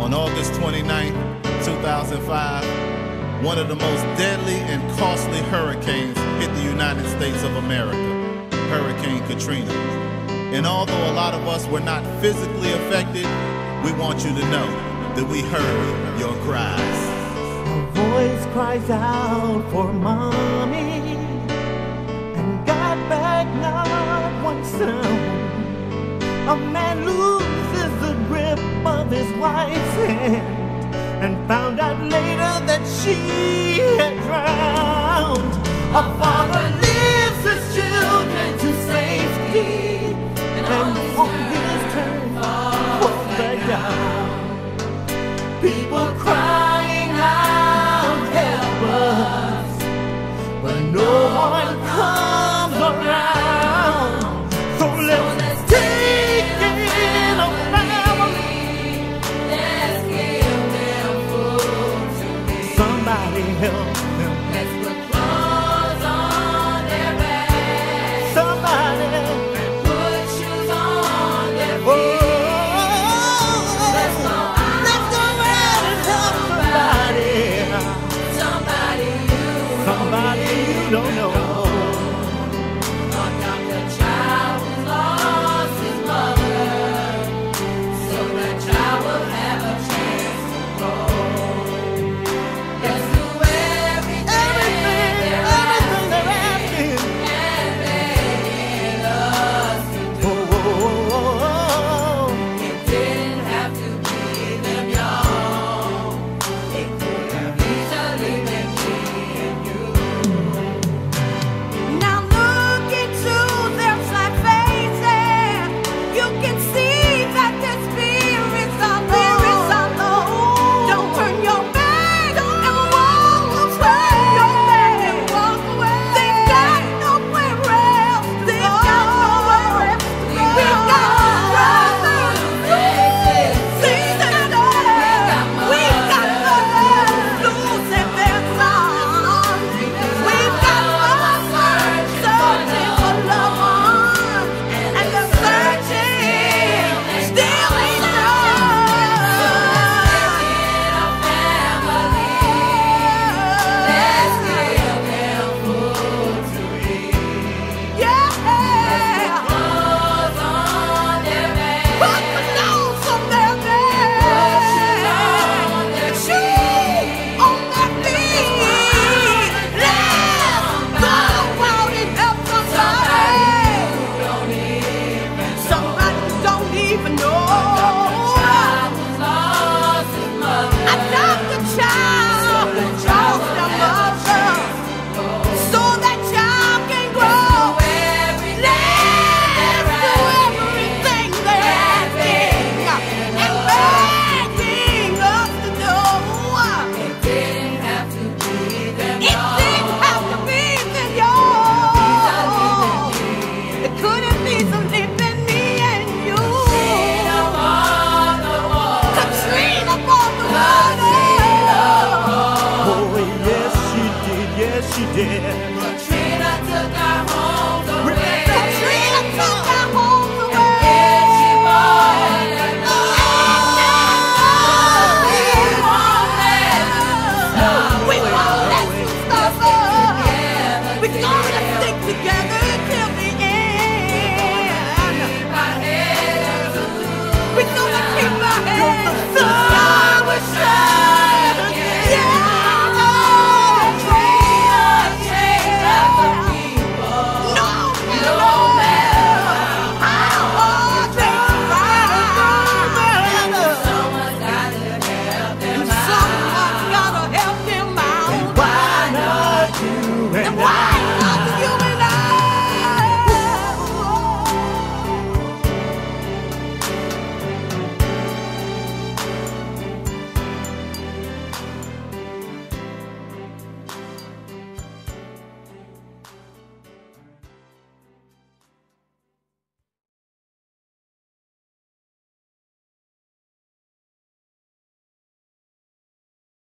On August 29, 2005, one of the most deadly and costly hurricanes hit the United States of America, Hurricane Katrina. And although a lot of us were not physically affected, we want you to know that we heard your cries. A voice cries out for mommy, and got back not one sound. A man loses the grip of his wife's hand and found out later that she had drowned. A father leaves his children to safety, and on his turn falls back down. People crying out, help us, but no one comes around. So let's take in a family. Let's give them food to eat. Somebody help them. Let's put clothes on their backs. Somebody put shoes on their feet. Let's go out and help somebody. Somebody you don't know. She did. Katrina took our homes away. Katrina took our homes away. And she won't let us. We won't let you stop us. We're gonna stick together till the end. We're gonna keep our heads up. The sun will shine.